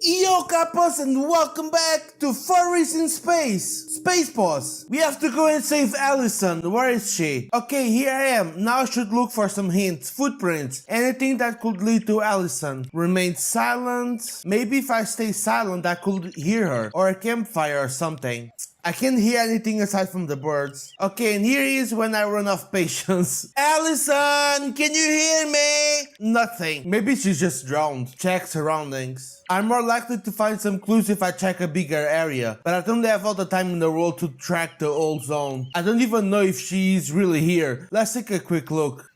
Yo Kappas and welcome back to Furries in Space! Space Paws! We have to go and save Allison. Where is she? Okay, here I am. Now I should look for some hints, footprints, anything that could lead to Allison. Remain silent. Maybe if I stay silent I could hear her. Or a campfire or something. I can't hear anything aside from the birds. Okay, and here he is when I run off patience. Allison, can you hear me? Nothing. Maybe she's just drowned. Check surroundings. I'm more likely to find some clues if I check a bigger area, but I don't have all the time in the world to track the old zone. I don't even know if she's really here. Let's take a quick look.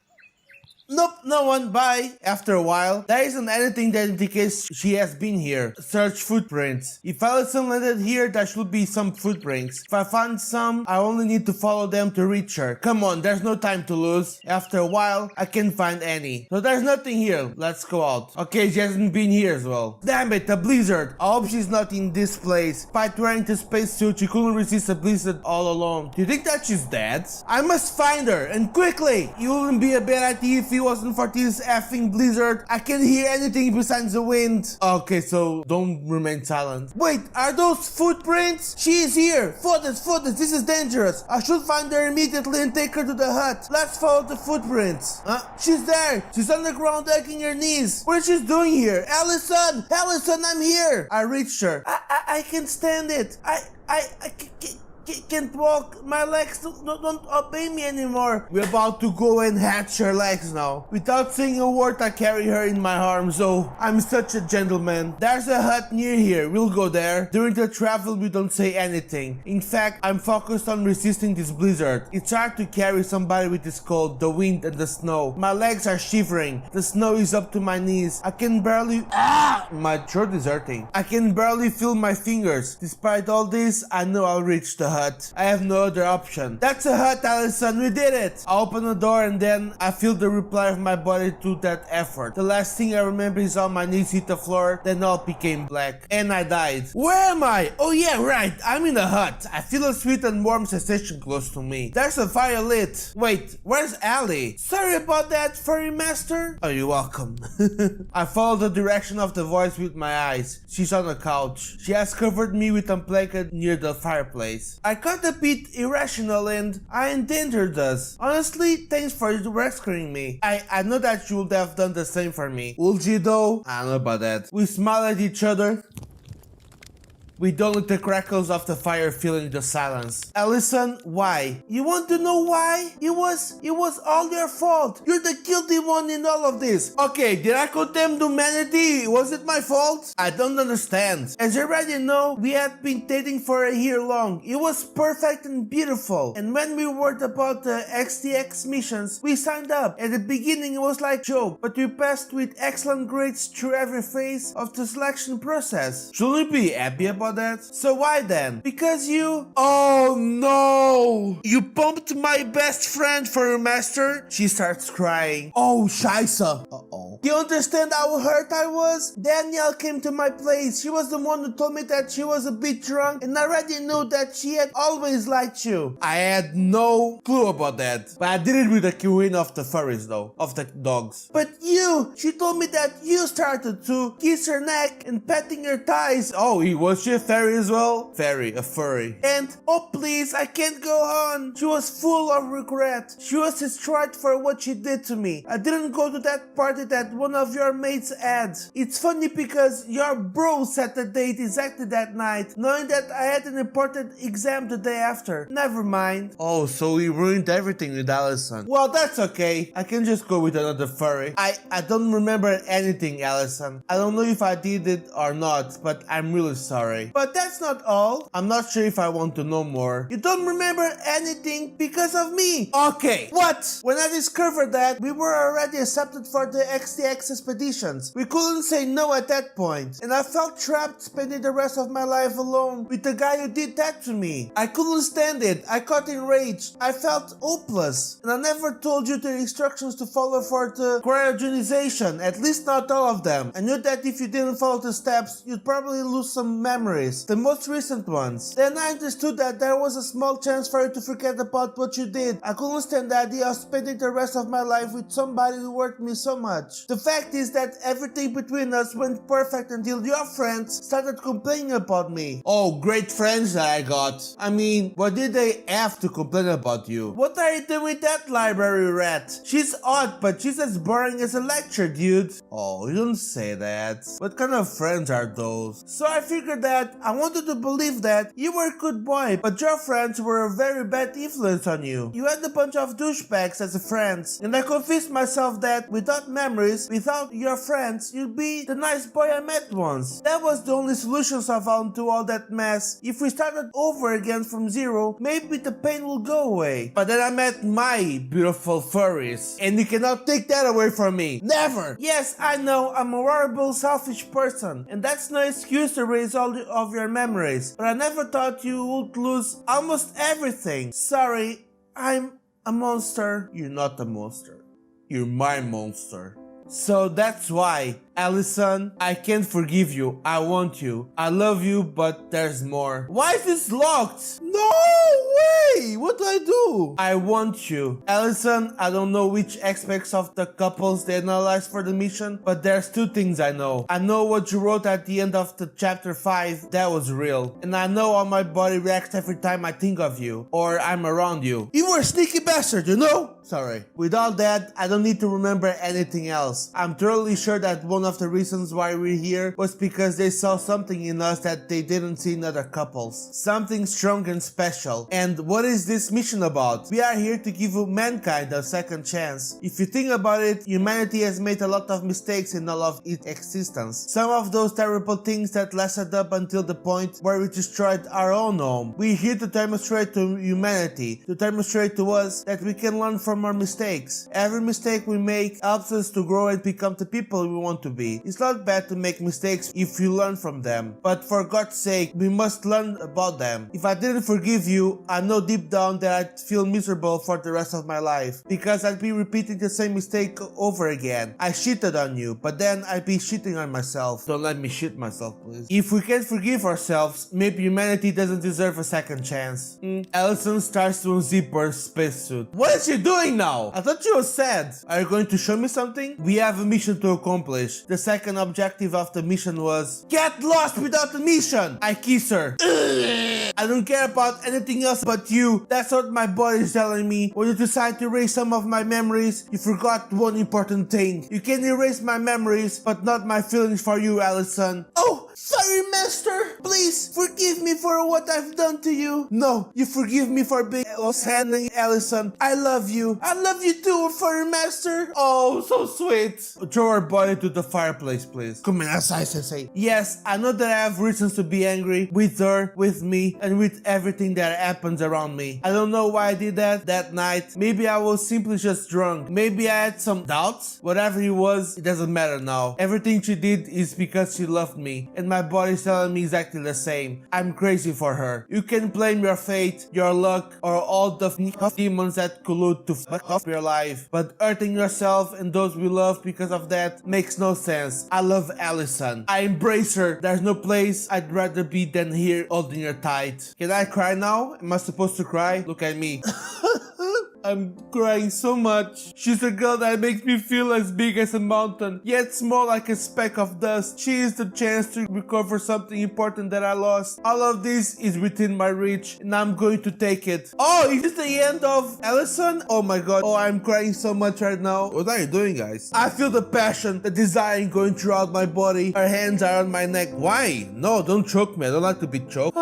Nope, no one, bye. After a while, there isn't anything that indicates she has been here. Search footprints. If Allison landed here, there should be some footprints. If I find some, I only need to follow them to reach her. Come on, there's no time to lose. After a while, I can't find any. So there's nothing here. Let's go out. Okay, she hasn't been here as well. Damn it, a blizzard. I hope she's not in this place. Despite wearing the spacesuit, she couldn't resist a blizzard all alone. Do you think that she's dead? I must find her, and quickly. It wouldn't be a bad idea if it wasn't for this effing blizzard. I can't hear anything besides the wind. Okay, so don't remain silent. Wait, are those footprints? She is here. Footers, this is dangerous. I should find her immediately and take her to the hut. Let's follow the footprints. She's there. She's on the ground hugging her knees. What is she doing here? Allison, I'm here. I reached her. I can't stand it. I can't walk. My legs don't obey me anymore. We're about to go and hatch her legs now. Without saying a word, I carry her in my arms. Oh, I'm such a gentleman. There's a hut near here. We'll go there. During the travel, we don't say anything. In fact, I'm focused on resisting this blizzard. It's hard to carry somebody with this cold, the wind and the snow. My legs are shivering. The snow is up to my knees. I can barely... My throat is hurting. I can barely feel my fingers. Despite all this, I know I'll reach the hut. I have no other option. That's a hut, Allison. We did it. I open the door and then I feel the reply of my body to that effort. The last thing I remember is how my knees hit the floor, then all became black. And I died. Where am I? Oh yeah, right. I'm in a hut. I feel a sweet and warm sensation close to me. There's a fire lit. Wait, where's Allie? Sorry about that, furry master. Oh, you're welcome. I follow the direction of the voice with my eyes. She's on the couch. She has covered me with a blanket near the fireplace. I got a bit irrational and I endangered us. Honestly, thanks for rescuing me. I know that you would have done the same for me. Would you though? I don't know about that. We smile at each other. We don't let the crackles of the fire filling the silence. Allison, why? You want to know why? It was all your fault. You're the guilty one in all of this. Okay, did I condemn humanity? Was it my fault? I don't understand. As you already know, we had been dating for a year long. It was perfect and beautiful. And when we heard about the XTX missions, we signed up. At the beginning it was like a joke, but we passed with excellent grades through every phase of the selection process. Shouldn't we be happy about that? So why then? Because you... Oh no! You pumped my best friend for a master? She starts crying. Oh, scheisse. Uh-oh. You understand how hurt I was? Danielle came to my place. She was the one who told me that she was a bit drunk and I already knew that she had always liked you. I had no clue about that. But I did it with the queen of the furries though. Of the dogs. But you! She told me that you started to kiss her neck and petting her thighs. Oh, was she a fairy as well? Fairy, a furry. And, oh please, I can't go on. She was full of regret. She was destroyed for what she did to me. I didn't go to that party that one of your mates had. It's funny because your bro set the date exactly that night, knowing that I had an important exam the day after. Never mind. Oh, so we ruined everything with Allison. Well, that's okay. I can just go with another furry. I don't remember anything, Allison. I don't know if I did it or not, but I'm really sorry. But that's not all. I'm not sure if I want to know more. You don't remember anything because of me. Okay, what? When I discovered that, we were already accepted for the XTX expeditions. We couldn't say no at that point. And I felt trapped spending the rest of my life alone with the guy who did that to me. I couldn't stand it. I got enraged. I felt hopeless. And I never told you the instructions to follow for the cryogenization. At least not all of them. I knew that if you didn't follow the steps, you'd probably lose some memories. The most recent ones. Then I understood that there was a small chance for you to forget about what you did. I couldn't stand the idea of spending the rest of my life with somebody who hurt me so much. much. The fact is that everything between us went perfect until your friends started complaining about me. Oh, great friends that I got. I mean, what did they have to complain about you? What are you doing with that library rat? She's odd, but she's as boring as a lecture, dude. Oh, you don't say that. What kind of friends are those? So I figured that I wanted to believe that you were a good boy, but your friends were a very bad influence on you. You had a bunch of douchebags as friends, and I convinced myself that without memories, without your friends, you'd be the nice boy I met once. That was the only solutions I found to all that mess. If we started over again from zero, maybe the pain will go away. But then I met my beautiful furries, and you cannot take that away from me. Never! Yes, I know I'm a horrible, selfish person, and that's no excuse to erase all of your memories, but I never thought you would lose almost everything. Sorry, I'm a monster. You're not a monster. You're my monster. So that's why, Allison, I can't forgive you. I want you. I love you, but there's more. Why is this locked? No way! What do I do? I want you. Allison, I don't know which aspects of the couples they analyzed for the mission, but there's two things I know. I know what you wrote at the end of the chapter 5, that was real. And I know how my body reacts every time I think of you, or I'm around you. You were a sneaky bastard, you know? Sorry. With all that, I don't need to remember anything else. I'm totally sure that one of the reasons why we're here was because they saw something in us that they didn't see in other couples. Something strong and special. And what is this mission about? We are here to give mankind a second chance. If you think about it, humanity has made a lot of mistakes in all of its existence. Some of those terrible things that lasted up until the point where we destroyed our own home. We're here to demonstrate to humanity, to demonstrate to us that we can learn from our mistakes. Every mistake we make helps us to grow and become the people we want to be. It's not bad to make mistakes if you learn from them, but for God's sake, we must learn about them. If I didn't forgive you, I know deep down that I'd feel miserable for the rest of my life, because I'd be repeating the same mistake over again. I cheated on you, but then I'd be cheating on myself. Don't let me shit myself, please. If we can't forgive ourselves, maybe humanity doesn't deserve a second chance. Allison starts to unzip her spacesuit. What is she doing now? I thought you were sad. Are you going to show me something? We have a mission to accomplish. The second objective of the mission was get lost without a mission. I kiss her. I don't care about anything else but you. That's what my body is telling me. When you decide to erase some of my memories, you forgot one important thing. You can erase my memories, but not my feelings for you, Allison. Oh, sorry, master. Please forgive me for what I've done to you. No, you forgive me for being handling Allison. I love you. I love you too, furry master. Oh, so sweet. Throw our body to the fireplace, please. Come on, asai sensei. Yes, I know that I have reasons to be angry with her, with me, and with everything that happens around me. I don't know why I did that night. Maybe I was simply just drunk. Maybe I had some doubts. Whatever it was, it doesn't matter now. Everything she did is because she loved me, and my body's telling me exactly the same. I'm crazy for her. You can blame your fate, your luck, or all the demons that collude to fuck up your life, but hurting yourself and those we love because of that makes no sense. I love Allison. I embrace her. There's no place I'd rather be than here holding her tight. Can I cry now? Am I supposed to cry? Look at me. I'm crying so much. She's a girl that makes me feel as big as a mountain, yet small like a speck of dust. She is the chance to recover something important that I lost. All of this is within my reach, and I'm going to take it. Oh, is this the end of Allison? Oh my god. Oh, I'm crying so much right now. What are you doing, guys? I feel the passion, the desire going throughout my body. Her hands are on my neck. Why? No, don't choke me. I don't like to be choked.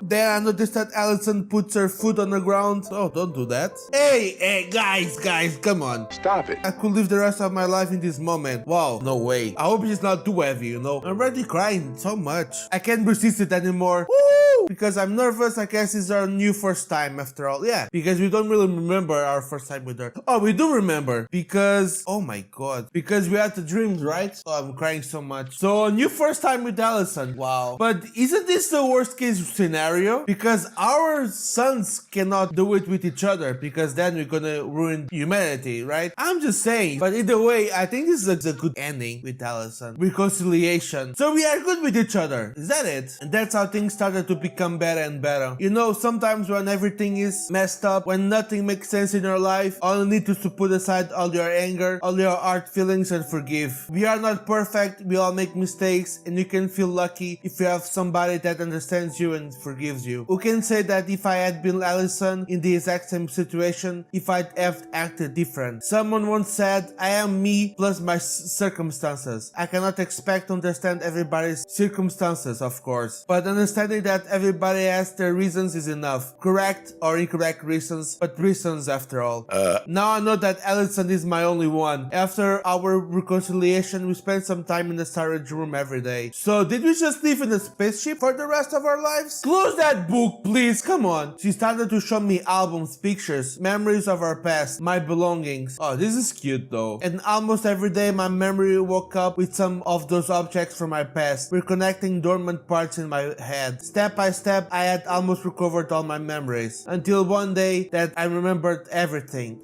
Then I noticed that Allison puts her foot on the ground. Oh, don't do that. Hey, guys, come on. Stop it. I could live the rest of my life in this moment. Wow, no way. I hope it's not too heavy, you know. I'm already crying so much. I can't resist it anymore. Woo! Because I'm nervous. I guess it's our new first time after all. Yeah, because we don't really remember our first time with her. Oh, we do remember. Because, oh my god. Because we had the dreams, right? Oh, I'm crying so much. So, a new first time with Allison. Wow. But isn't this the worst case scenario? Because our sons cannot do it with each other because then we're gonna ruin humanity, right? I'm just saying. But either way, I think this is a good ending with Allison. Reconciliation. So we are good with each other. Is that it? And that's how things started to become better and better. You know, sometimes when everything is messed up, when nothing makes sense in your life, all you need is to put aside all your anger, all your hard feelings, and forgive. We are not perfect, we all make mistakes, and you can feel lucky if you have somebody that understands you and forgives you. Who can say that if I had been Allison in the exact same situation, if I'd have acted different? Someone once said, I am me plus my circumstances. I cannot expect to understand everybody's circumstances, of course, but understanding that everybody has their reasons is enough. Correct or incorrect reasons, but reasons after all. Now I know that Allison is my only one. After our reconciliation, we spent some time in the storage room every day. So did we just live in a spaceship for the rest of our lives? Close that book, please, come on. She started to show me albums, pictures, memories of our past, my belongings. Oh, this is cute though. And almost every day my memory woke up with some of those objects from my past, reconnecting dormant parts in my head. Step by step, I had almost recovered all my memories. Until one day that I remembered everything.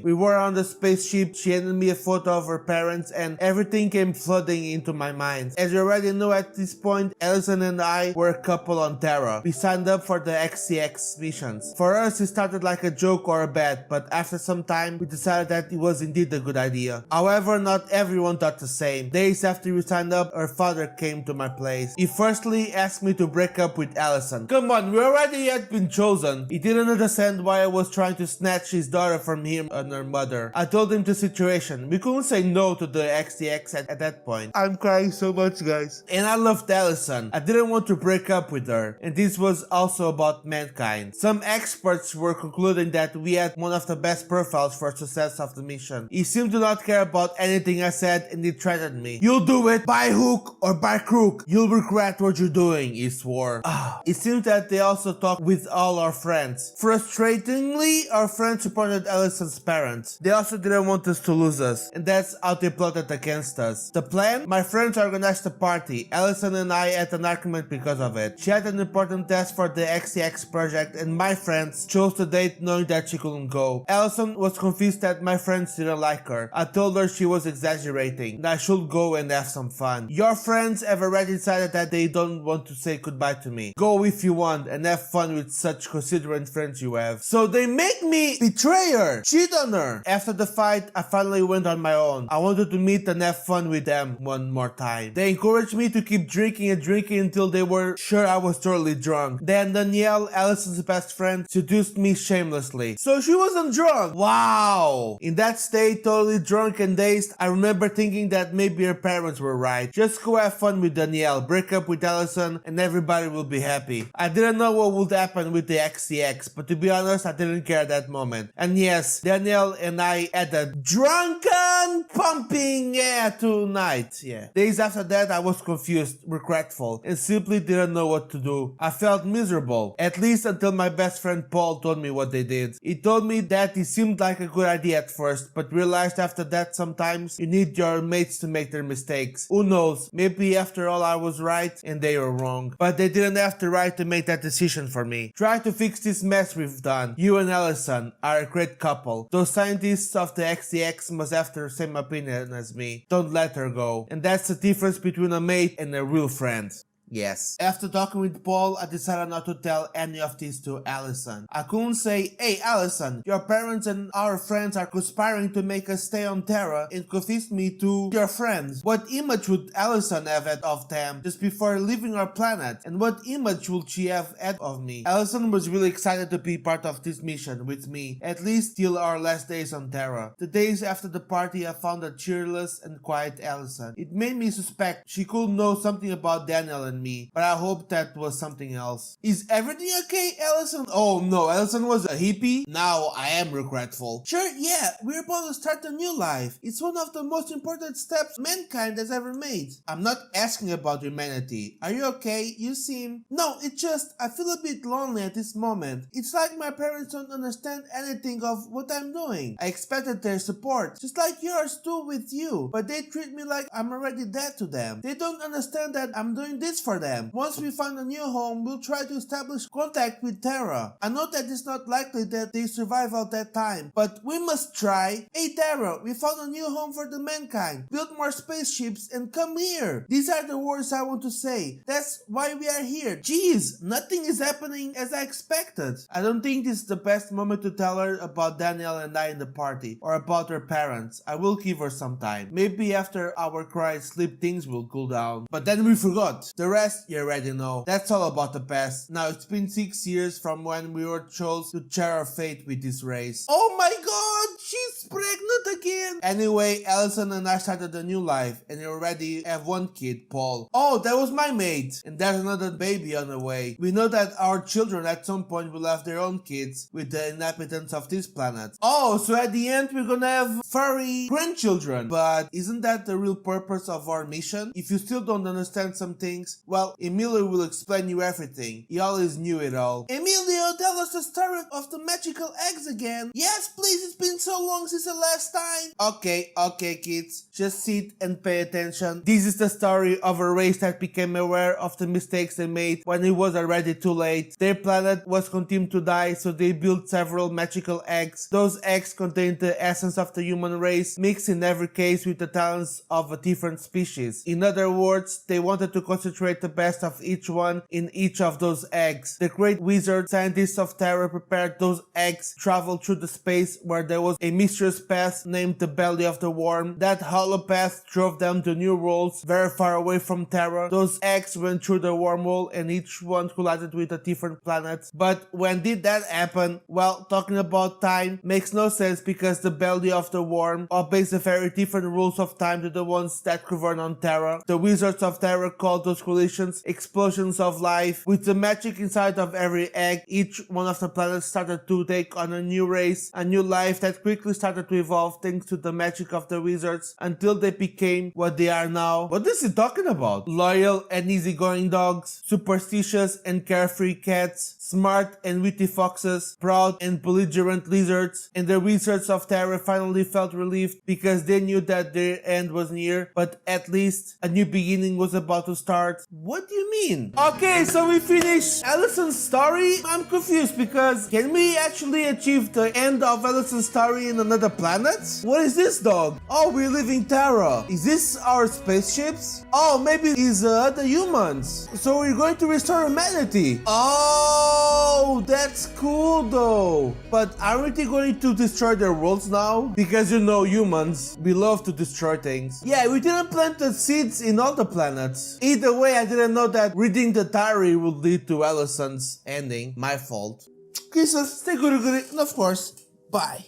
We were on the spaceship, she handed me a photo of her parents, and everything came flooding into my mind. As you already know at this point, Allison and I were a couple on Terra. We signed up for the XCX missions. For us, it started like a joke or a bet, but after some time, we decided that it was indeed a good idea. However, not everyone thought the same. Days after we signed up, her father came to my place. He firstly asked me to break up with Allison. Come on, we already had been chosen. He didn't understand why I was trying to snatch his daughter from him and her mother. I told him the situation. We couldn't say no to the XTX at that point. I'm crying so much, guys. And I loved Allison. I didn't want to break up with her. And this was also about mankind. Some experts were concluding that we had one of the best profiles for success of the mission. He seemed to not care about anything I said, and he threatened me. You'll do it by hook or by crook. You'll regret what you're doing, he swore. It seemed that they also talked with all our friends. Frustratingly, our friends supported Allison's parents. They also didn't want us to lose us, and that's how they plotted against us. The plan? My friends organized a party. Allison and I had an argument because of it. She had an important test for the XCX project, and my friends chose the date knowing that she couldn't go. Allison was convinced that my friends didn't like her. I told her she was exaggerating, and I should go and have some fun. Your friends have already decided that they don't want to say goodbye to me. Go if you want and have fun with such considerate friends you have. So they make me betray her, cheat on her. After the fight, I finally went on my own. I wanted to meet and have fun with them one more time. They encouraged me to keep drinking and drinking until they were sure I was totally drunk. Then Danielle, Allison's best friend, seduced me shamelessly. So she wasn't drunk. Wow. In that state, totally drunk and dazed, I remember thinking that maybe her parents were right. Just go have fun with Danielle, break up with Allison, and everybody will be happy. I didn't know what would happen with the XCX, but to be honest, I didn't care at that moment. And yes, Danielle and I had a drunken pumping tonight. Days after that, I was confused, regretful, and simply didn't know what to do. I felt miserable, at least until my best friend Paul told me what they did. He told me that it seemed like a good idea at first, but realized after that sometimes you need your mates to make their mistakes. Who knows, maybe after all I was right and they were wrong. But they didn't have the right to make that decision for me. Try to fix this mess we've done. You and Allison are a great couple. Those scientists of the XTX must have the same opinion as me. Don't let her go. And that's the difference between a mate and a real friend. Yes. After talking with Paul, I decided not to tell any of this to Allison. I couldn't say, hey Allison, your parents and our friends are conspiring to make us stay on Terra and confess me to your friends. What image would Allison have had of them just before leaving our planet? And what image would she have had of me? Allison was really excited to be part of this mission with me, at least till our last days on Terra. The days after the party, I found a cheerless and quiet Allison. It made me suspect she could know something about Daniel and me, but I hope that was something else. Is everything okay, Allison? Oh no, Allison was a hippie? Now I am regretful. Sure, yeah, we're about to start a new life. It's one of the most important steps mankind has ever made. I'm not asking about humanity. Are you okay? You seem... No, it's just, I feel a bit lonely at this moment. It's like my parents don't understand anything of what I'm doing. I expected their support, just like yours too with you, but they treat me like I'm already dead to them. They don't understand that I'm doing this for for them. Once we find a new home, we'll try to establish contact with Terra. I know that it's not likely that they survive out that time, but we must try. Hey Terra, we found a new home for the mankind. Build more spaceships and come here. These are the words I want to say. That's why we are here. Jeez, nothing is happening as I expected. I don't think this is the best moment to tell her about Danielle and I in the party, or about her parents. I will give her some time. Maybe after our quiet sleep things will cool down. But then we forgot. The rest you already know. That's all about the past. Now it's been 6 years from when we were chosen to share our fate with this race. Oh my god! She's pregnant again! Anyway, Allison and I started a new life, and we already have one kid, Paul. Oh, that was my mate! And there's another baby on the way. We know that our children at some point will have their own kids with the inhabitants of this planet. Oh, so at the end we're gonna have furry grandchildren. But isn't that the real purpose of our mission? If you still don't understand some things, well, Emilio will explain you everything. He always knew it all. Emilio, tell us the story of the magical eggs again. Yes, please, it's been so long since the last time. Okay, kids. Just sit and pay attention. This is the story of a race that became aware of the mistakes they made when it was already too late. Their planet was condemned to die, so they built several magical eggs. Those eggs contained the essence of the human race, mixed in every case with the talents of a different species. In other words, they wanted to concentrate the best of each one in each of those eggs. The great wizard scientists of Terra prepared those eggs, traveled through the space where there was a mysterious path named the Belly of the Worm. That hollow path drove them to new worlds very far away from Terra. Those eggs went through the wormhole and each one collided with a different planet. But when did that happen? Well, talking about time makes no sense because the Belly of the Worm obeys the very different rules of time to the ones that govern on Terra. The wizards of Terra called those collisions explosions of life. With the magic inside of every egg, each one of the planets started to take on a new race, a new life that quickly started to evolve thanks to the magic of the wizards until they became what they are now. What is he talking about? Loyal and easygoing dogs, superstitious and carefree cats, smart and witty foxes, proud and belligerent lizards, and the wizards of Terra finally felt relieved because they knew that their end was near, but at least a new beginning was about to start. What do you mean? Okay, so we finished Allison's story. I'm confused because can we actually achieve the end of Allison's story in another planet? What is this, dog? Oh, we're leaving Terra. Is this our spaceships? Oh, maybe it's other humans. So we're going to restore humanity. Oh, that's cool though. But aren't we going to destroy their worlds now? Because you know humans, we love to destroy things. Yeah, we didn't plant the seeds in all the planets. Either way, I didn't know that reading the diary would lead to Allison's ending. My fault. Okay, so stay good, and of course, bye.